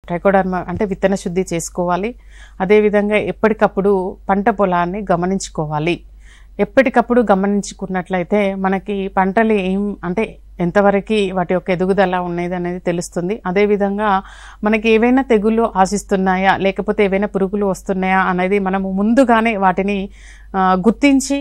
Trichoderma అంటే విత్తన శుద్ధి చేసుకోవాలి. అదేవిధంగా ఎప్పటికప్పుడు పంట పొలాన్ని గమనించుకోవాలి. ఎప్పటికప్పుడు గమనించుకున్నట్లయితే మనకి పంటలు అంటే ఎంతవరకు వాటి యొక్క ఎదుగుదల ఉన్నది అనేది తెలుస్తుంది. అదేవిధంగా మనకి ఏవైనా తెగుళ్ళు ఆశిస్తున్నాయా లేకపోతే ఏవైనా పురుగులు వస్తున్నాయా అనేది మనము ముందుగానే వాటిని గుర్తించి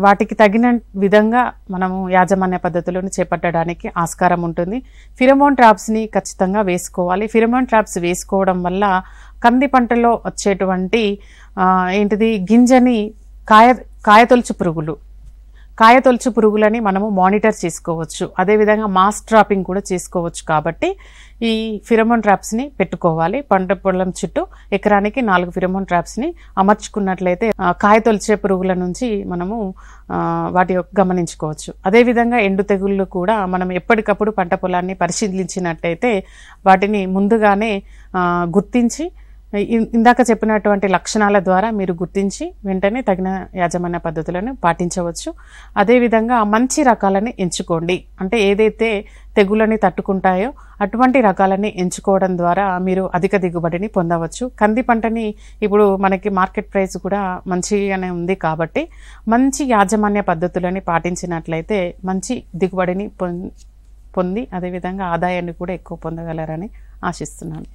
వాటికి తగిన విధంగా మనము యాజమాన్య పద్ధతులను చేపట్టడానికి ఆస్కారం ఉంటుంది. ఫిరమోన్ ట్రాప్స్ని ఖచ్చితంగా వేసుకోవాలి. ఫిరమోన్ ట్రాప్స్ వేసుకోవడం వల్ల కంది పంటలో వచ్చేటువంటి గింజని కాయతొలుచు పురుగులని మనము మానిటర్ చేసుకోవచ్చు. అదేవిధంగా మాస్ ట్రాపింగ్ కూడా చేసుకోవచ్చు. కాబట్టి ఈ ఫిరమోన్ ట్రాప్స్ని పెట్టుకోవాలి. పంట పొలం చుట్టూ ఎకరానికి 4 ఫిరమోన్ ట్రాప్స్ని అమర్చుకున్నట్లయితే కాయతొలిచే పురుగుల నుంచి మనము వాటి గమనించుకోవచ్చు. అదేవిధంగా ఎండు తెగుళ్ళు కూడా మనం ఎప్పటికప్పుడు పంట పొలాన్ని పరిశీలించినట్లయితే వాటిని ముందుగానే గుర్తించి ఇందాక చెప్పినటువంటి లక్షణాల ద్వారా మీరు గుర్తించి వెంటనే తగిన యాజమాన్య పద్ధతులను పాటించవచ్చు. అదేవిధంగా మంచి రకాలని ఎంచుకోండి. అంటే ఏదైతే తెగులని తట్టుకుంటాయో అటువంటి రకాలని ఎంచుకోవడం ద్వారా మీరు అధిక దిగుబడిని పొందవచ్చు. కంది పంటని ఇప్పుడు మనకి మార్కెట్ ప్రైస్ కూడా మంచిగానే ఉంది కాబట్టి మంచి యాజమాన్య పద్ధతులని పాటించినట్లయితే మంచి దిగుబడిని పొంది అదేవిధంగా ఆదాయాన్ని కూడా ఎక్కువ పొందగలరని ఆశిస్తున్నాను.